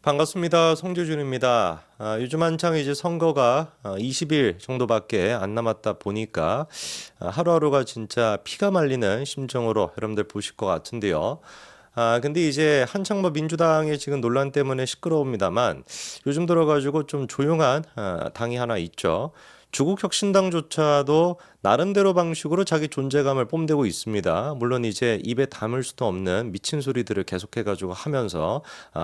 반갑습니다. 송재준입니다. 요즘 한창 이제 선거가 20일 정도밖에 안 남았다 보니까 하루하루가 진짜 피가 말리는 심정으로 여러분들 보실 것 같은데요. 근데 이제 한창 뭐 민주당의 지금 논란 때문에 시끄러웁니다만 요즘 들어가지고 좀 조용한 당이 하나 있죠. 조국혁신당조차도 나름대로 방식으로 자기 존재감을 뽐내고 있습니다. 물론 이제 입에 담을 수도 없는 미친 소리들을 계속해가지고 하면서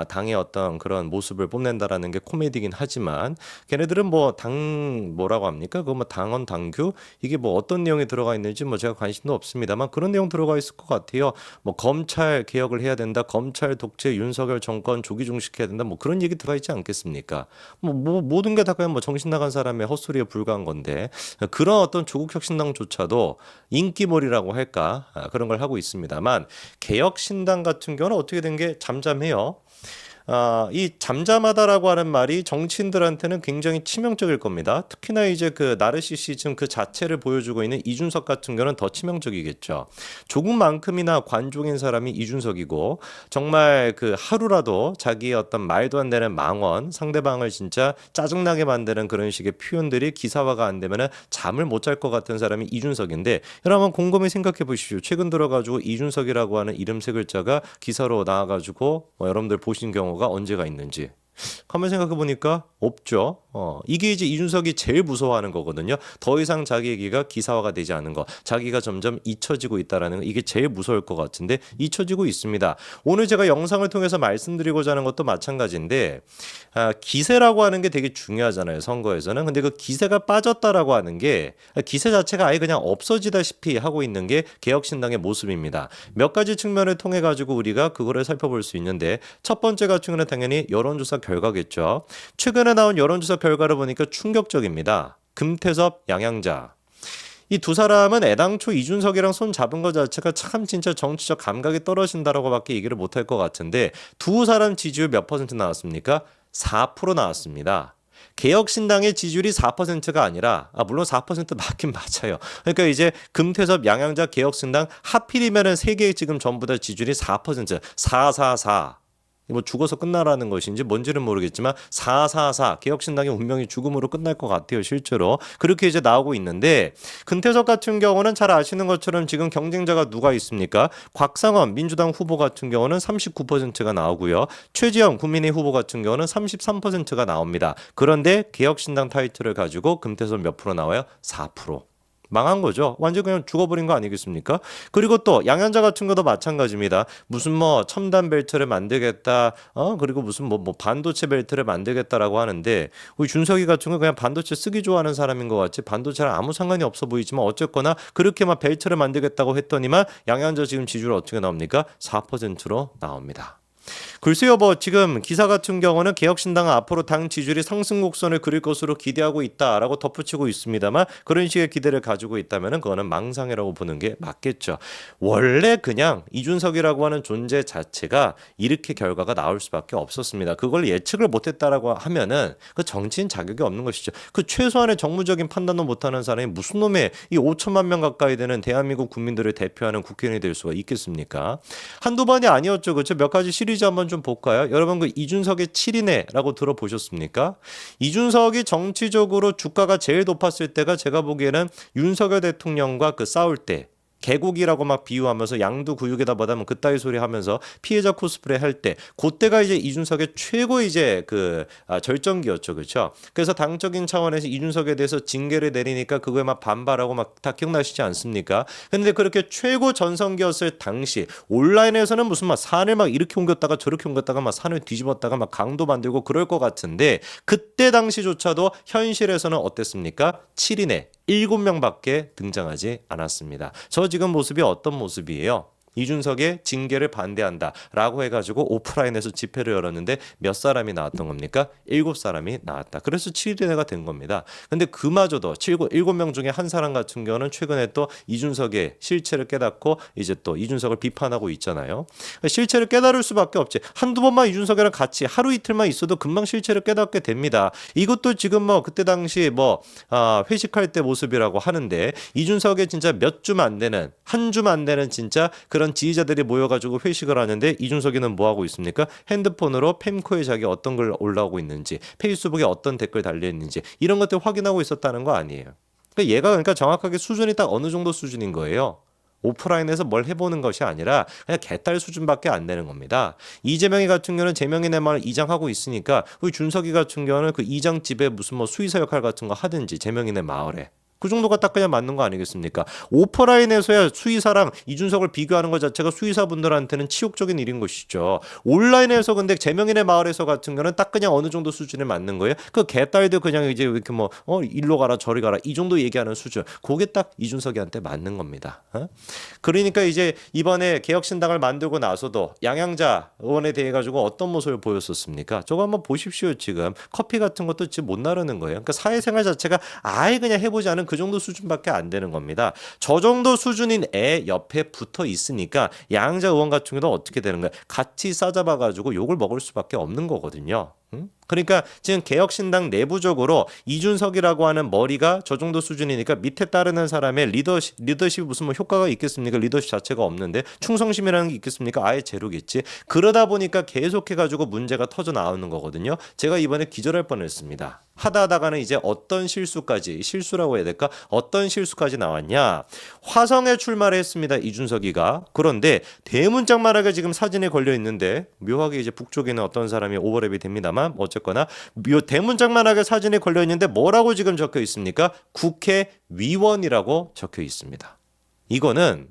당의 어떤 그런 모습을 뽐낸다라는 게 코미디긴 하지만 걔네들은 뭐 당 뭐라고 합니까? 그거 뭐 당헌 당규 이게 뭐 어떤 내용이 들어가 있는지 뭐 제가 관심도 없습니다만 그런 내용 들어가 있을 것 같아요. 뭐 검찰 개혁을 해야 된다, 검찰 독재 윤석열 정권 조기 종식해야 된다, 뭐 그런 얘기 들어가 있지 않겠습니까? 뭐 모든 게 다 그냥 뭐 정신 나간 사람의 헛소리에 불과한 건데 그런 어떤 조국혁신당조차도 인기몰이라고 할까 그런 걸 하고 있습니다만 개혁신당 같은 경우는 어떻게 된 게 잠잠해요. 이 잠잠하다라고 하는 말이 정치인들한테는 굉장히 치명적일 겁니다. 특히나 이제 그 나르시시즘 그 자체를 보여주고 있는 이준석 같은 경우는 더 치명적이겠죠. 조국만큼이나 관종인 사람이 이준석이고 정말 그 하루라도 자기의 어떤 말도 안 되는 망언, 상대방을 진짜 짜증나게 만드는 그런 식의 표현들이 기사화가 안 되면은 잠을 못 잘 것 같은 사람이 이준석인데 여러분 곰곰이 생각해 보십시오. 최근 들어가지고 이준석이라고 하는 이름 세 글자가 기사로 나와가지고 여러분들 보신 경우가 언제가 있는지 가만 생각해 보니까 없죠. 이게 이제 이준석이 제일 무서워하는 거거든요. 더 이상 자기 얘기가 기사화가 되지 않은 거, 자기가 점점 잊혀지고 있다라는 거, 이게 제일 무서울 것 같은데 잊혀지고 있습니다. 오늘 제가 영상을 통해서 말씀드리고자 하는 것도 마찬가지인데 기세라고 하는 게 되게 중요하잖아요. 선거에서는. 근데 그 기세가 빠졌다라고 하는 게 기세 자체가 아예 그냥 없어지다시피 하고 있는 게 개혁신당의 모습입니다. 몇 가지 측면을 통해 가지고 우리가 그거를 살펴볼 수 있는데 첫 번째 같은 경우는 당연히 여론조사 결과겠죠. 최근에 나온 여론조사 결과를 보니까 충격적입니다. 금태섭, 양양자. 이 두 사람은 애당초 이준석이랑 손 잡은 것 자체가 참 진짜 정치적 감각이 떨어진다라고밖에 얘기를 못할 것 같은데 두 사람 지지율 몇 퍼센트 나왔습니까? 4% 나왔습니다. 개혁신당의 지지율이 4%가 아니라 물론 4% 맞긴 맞아요. 그러니까 이제 금태섭 양양자 개혁신당 하필이면은 세 개 지금 전부 다 지지율이 4%, 444. 뭐 죽어서 끝나라는 것인지 뭔지는 모르겠지만 444 개혁신당의 운명이 죽음으로 끝날 것 같아요. 실제로 그렇게 이제 나오고 있는데 금태섭 같은 경우는 잘 아시는 것처럼 지금 경쟁자가 누가 있습니까? 곽상원 민주당 후보 같은 경우는 39%가 나오고요. 최지영 국민의 후보 같은 경우는 33%가 나옵니다. 그런데 개혁신당 타이틀을 가지고 금태섭 몇 프로 나와요? 4%. 망한 거죠. 완전 그냥 죽어버린 거 아니겠습니까? 그리고 또 양현자 같은 것도 마찬가지입니다. 무슨 뭐 첨단 벨트를 만들겠다. 그리고 무슨 뭐 반도체 벨트를 만들겠다라고 하는데 우리 준석이 같은 거 그냥 반도체 쓰기 좋아하는 사람인 것 같지. 반도체랑 아무 상관이 없어 보이지만 어쨌거나 그렇게 막 벨트를 만들겠다고 했더니만 양현자 지금 지지율 어떻게 나옵니까? 4%로 나옵니다. 글쎄요, 뭐 지금 기사 같은 경우는 개혁신당은 앞으로 당 지지율이 상승 곡선을 그릴 것으로 기대하고 있다라고 덧붙이고 있습니다만 그런 식의 기대를 가지고 있다면 그거는 망상이라고 보는 게 맞겠죠. 원래 그냥 이준석이라고 하는 존재 자체가 이렇게 결과가 나올 수밖에 없었습니다. 그걸 예측을 못했다라고 하면은 그 정치인 자격이 없는 것이죠. 그 최소한의 정무적인 판단도 못하는 사람이 무슨 놈의 이 5천만 명 가까이 되는 대한민국 국민들을 대표하는 국회의원이 될 수가 있겠습니까? 한두 번이 아니었죠. 그렇죠? 몇 가지 시리즈 한번 좀 볼까요? 여러분 그 이준석의 7인회라고 들어보셨습니까? 이준석이 정치적으로 주가가 제일 높았을 때가 제가 보기에는 윤석열 대통령과 그 싸울 때 개국이라고 막 비유하면서 양두구육에다 뭐다면 그따위 소리 하면서 피해자 코스프레 할 때 그때가 이제 이준석의 최고 이제 절정기였죠. 그렇죠? 그래서 당적인 차원에서 이준석에 대해서 징계를 내리니까 그거에 막 반발하고 막 다 기억나시지 않습니까? 근데 그렇게 최고 전성기였을 당시 온라인에서는 무슨 막 산을 막 이렇게 옮겼다가 저렇게 옮겼다가 막 산을 뒤집었다가 막 강도 만들고 그럴 것 같은데 그때 당시조차도 현실에서는 어땠습니까? 7인에 7명밖에 등장하지 않았습니다. 저 지금 모습이 어떤 모습이에요? 이준석의 징계를 반대한다라고 해가지고 오프라인에서 집회를 열었는데 몇 사람이 나왔던 겁니까? 7사람이 나왔다. 그래서 7인회가 된 겁니다. 근데 그마저도 7명 중에 한 사람 같은 경우는 최근에 또 이준석의 실체를 깨닫고 이제 또 이준석을 비판하고 있잖아요. 실체를 깨달을 수밖에 없지. 한두 번만 이준석이랑 같이 하루 이틀만 있어도 금방 실체를 깨닫게 됩니다. 이것도 지금 뭐 그때 당시 회식할 때 모습이라고 하는데 이준석의 진짜 몇 주만 안 되는 한 주만 안 되는 진짜 그런 이런 지지자들이 모여가지고 회식을 하는데 이준석이는 뭐 하고 있습니까? 핸드폰으로 펜코에 자기 어떤 글 올라오고 있는지, 페이스북에 어떤 댓글 달려 있는지 이런 것들 확인하고 있었다는 거 아니에요. 그러니까 얘가 그러니까 정확하게 수준이 딱 어느 정도 수준인 거예요. 오프라인에서 뭘 해보는 것이 아니라 그냥 개딸 수준밖에 안 되는 겁니다. 이재명이 같은 경우는 재명이네 말 이장하고 있으니까 우리 준석이 같은 경우는 그 이장집에 무슨 뭐 수의사 역할 같은 거 하든지 재명이네 마을에 그 정도가 딱 그냥 맞는 거 아니겠습니까? 오프라인에서야 수의사랑 이준석을 비교하는 것 자체가 수의사분들한테는 치욕적인 일인 것이죠. 온라인에서 근데 재명인의 마을에서 같은 경우는 딱 그냥 어느 정도 수준에 맞는 거예요. 그 개딸도 그냥 이제 이렇게 뭐 일로 가라 저리 가라 이 정도 얘기하는 수준. 그게 딱 이준석이한테 맞는 겁니다. 그러니까 이제 이번에 개혁신당을 만들고 나서도 양양자 의원에 대해 가지고 어떤 모습을 보였었습니까? 저거 한번 보십시오. 지금 커피 같은 것도 지금 못 나르는 거예요. 그러니까 사회생활 자체가 아예 그냥 해보지 않은 그 정도 수준밖에 안 되는 겁니다. 저 정도 수준인 애 옆에 붙어 있으니까 양자 의원 같은 경우도 어떻게 되는 거야? 같이 싸잡아가지고 욕을 먹을 수밖에 없는 거거든요. 그러니까 지금 개혁신당 내부적으로 이준석이라고 하는 머리가 저 정도 수준이니까 밑에 따르는 사람의 리더십이 무슨 뭐 효과가 있겠습니까? 리더십 자체가 없는데 충성심이라는 게 있겠습니까? 아예 제로겠지. 그러다 보니까 계속해가지고 문제가 터져 나오는 거거든요. 제가 이번에 기절할 뻔했습니다. 하다가는 이제 어떤 실수라고 해야 될까? 어떤 실수까지 나왔냐? 화성에 출마를 했습니다. 이준석이가. 그런데 대문짝만하게 지금 사진에 걸려 있는데 묘하게 이제 북쪽에는 어떤 사람이 오버랩이 됩니다만 어쨌거나 대문짝만하게 사진에 걸려 있는데 뭐라고 지금 적혀 있습니까? 국회의원이라고 적혀 있습니다. 이거는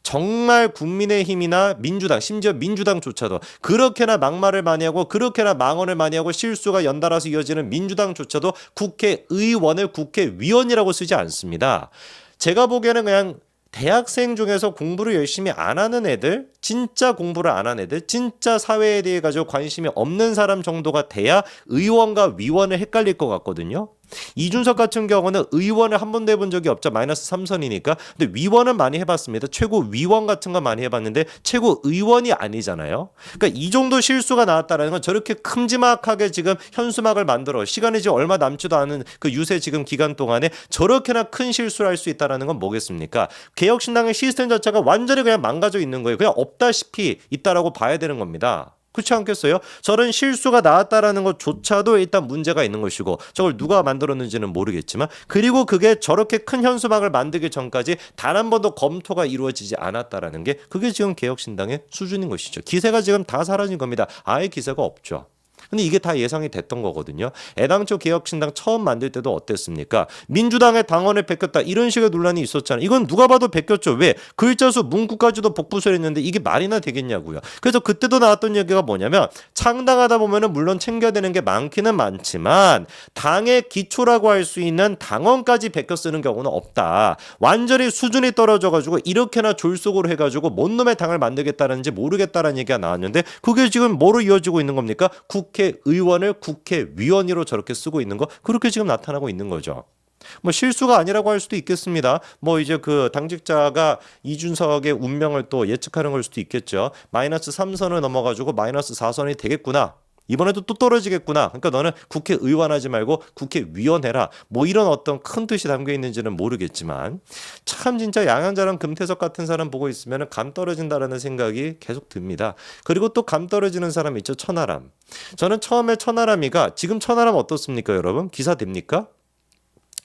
정말 국민의힘이나 민주당 심지어 민주당조차도 그렇게나 막말을 많이 하고 그렇게나 망언을 많이 하고 실수가 연달아서 이어지는 민주당조차도 국회의원을 국회의원이라고 쓰지 않습니다. 제가 보기에는 그냥 대학생 중에서 공부를 열심히 안 하는 애들, 진짜 공부를 안 하는 애들, 진짜 사회에 대해 가지고 관심이 없는 사람 정도가 돼야 의원과 위원을 헷갈릴 것 같거든요. 이준석 같은 경우는 의원을 한 번도 해본 적이 없죠. 마이너스 3선이니까. 근데 위원은 많이 해봤습니다. 최고위원 같은 거 많이 해봤는데 최고의원이 아니잖아요. 그러니까 이 정도 실수가 나왔다는 건 저렇게 큼지막하게 지금 현수막을 만들어 시간이 지금 얼마 남지도 않은 그 유세 지금 기간 동안에 저렇게나 큰 실수를 할 수 있다는 건 뭐겠습니까? 개혁신당의 시스템 자체가 완전히 그냥 망가져 있는 거예요. 그냥 없다시피 있다라고 봐야 되는 겁니다. 그렇지 않겠어요? 저런 실수가 나왔다라는 것조차도 일단 문제가 있는 것이고 저걸 누가 만들었는지는 모르겠지만 그리고 그게 저렇게 큰 현수막을 만들기 전까지 단 한 번도 검토가 이루어지지 않았다라는 게 그게 지금 개혁신당의 수준인 것이죠. 기세가 지금 다 사라진 겁니다. 아예 기세가 없죠. 근데 이게 다 예상이 됐던 거거든요. 애당초 개혁신당 처음 만들 때도 어땠습니까? 민주당의 당원을 베꼈다 이런 식의 논란이 있었잖아요. 이건 누가 봐도 베꼈죠. 왜? 글자수 문구까지도 복부설 했는데 이게 말이나 되겠냐고요. 그래서 그때도 나왔던 얘기가 뭐냐면 창당하다 보면은 물론 챙겨야 되는 게 많기는 많지만 당의 기초라고 할 수 있는 당원까지 베껴 쓰는 경우는 없다. 완전히 수준이 떨어져가지고 이렇게나 졸속으로 해가지고 뭔 놈의 당을 만들겠다는지 모르겠다라는 얘기가 나왔는데 그게 지금 뭐로 이어지고 있는 겁니까? 국회의원을 국회의원으로 저렇게 쓰고 있는 거 그렇게 지금 나타나고 있는 거죠. 뭐 실수가 아니라고 할 수도 있겠습니다. 뭐 이제 그 당직자가 이준석의 운명을 또 예측하는 걸 수도 있겠죠. 마이너스 3선을 넘어가지고 마이너스 4선이 되겠구나. 이번에도 또 떨어지겠구나. 그러니까 너는 국회의원 하지 말고 국회의원 해라. 뭐 이런 어떤 큰 뜻이 담겨 있는지는 모르겠지만 참 진짜 양양자랑 금태섭 같은 사람 보고 있으면 감 떨어진다라는 생각이 계속 듭니다. 그리고 또 감 떨어지는 사람 있죠. 천하람. 저는 처음에 천하람이가 지금 천하람 어떻습니까 여러분? 기사 됩니까?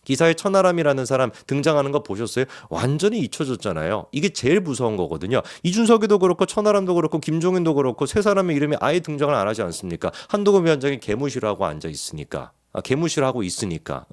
기사에 천하람이라는 사람 등장하는 거 보셨어요? 완전히 잊혀졌잖아요. 이게 제일 무서운 거거든요. 이준석이도 그렇고 천하람도 그렇고 김종인도 그렇고 세 사람의 이름이 아예 등장을 안 하지 않습니까? 한동훈 위원장이 개무시를 하고 앉아 있으니까. 개무시를 하고 있으니까.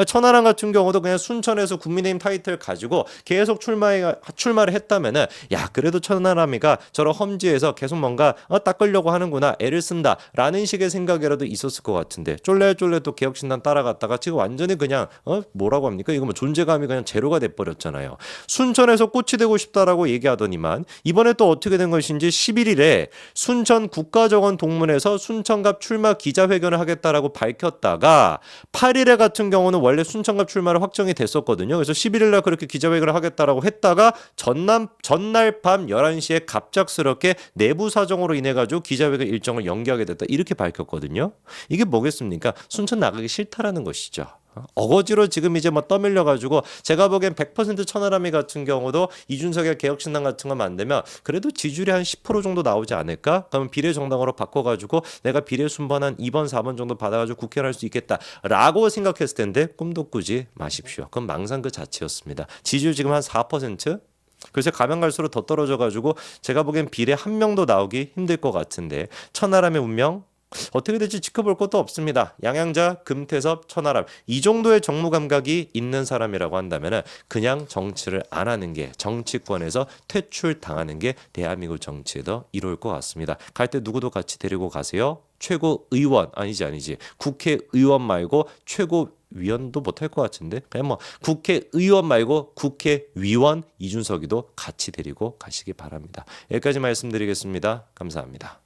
천하람 같은 경우도 그냥 순천에서 국민의힘 타이틀 가지고 계속 출마를 했다면은 야 그래도 천하람이가 저런 험지에서 계속 뭔가 닦으려고 하는구나 애를 쓴다라는 식의 생각이라도 있었을 것 같은데 쫄래쫄래 또 개혁신당 따라갔다가 지금 완전히 그냥 뭐라고 합니까? 이거 뭐 존재감이 그냥 제로가 돼버렸잖아요. 순천에서 꽃이 되고 싶다라고 얘기하더니만 이번에 또 어떻게 된 것인지 11일에 순천 국가정원 동문에서 순천갑 출마 기자회견을 하겠다라고 밝혔다가 8일에 같은 경우는 원래 순천갑 출마를 확정이 됐었거든요. 그래서 11일날 그렇게 기자회견을 하겠다라고 했다가 전날 밤 11시에 갑작스럽게 내부 사정으로 인해 가지고 기자회견 일정을 연기하게 됐다. 이렇게 밝혔거든요. 이게 뭐겠습니까? 순천 나가기 싫다라는 것이죠. 어거지로 지금 이제 뭐 떠밀려 가지고 제가 보기엔 100% 천하람이 같은 경우도 이준석의 개혁신당 같은 거 만들면 그래도 지지율이 한 10% 정도 나오지 않을까? 그러면 비례정당으로 바꿔가지고 내가 비례 순번 한 2번, 4번 정도 받아가지고 국회의원 할 수 있겠다라고 생각했을 텐데 꿈도 꾸지 마십시오. 그건 망상 그 자체였습니다. 지지율 지금 한 4%? 글쎄 가면 갈수록 더 떨어져가지고 제가 보기엔 비례 한 명도 나오기 힘들 것 같은데 천하람의 운명 어떻게 될지 지켜볼 것도 없습니다. 양양자, 금태섭, 천하람 이 정도의 정무 감각이 있는 사람이라고 한다면 그냥 정치를 안 하는 게 정치권에서 퇴출당하는 게 대한민국 정치에도 이로울 것 같습니다. 갈 때 누구도 같이 데리고 가세요. 최고의원 아니지 국회의원 말고 최고위원도 못할 것 같은데 그냥 뭐 국회의원 말고 국회의원 이준석이도 같이 데리고 가시기 바랍니다. 여기까지 말씀드리겠습니다. 감사합니다.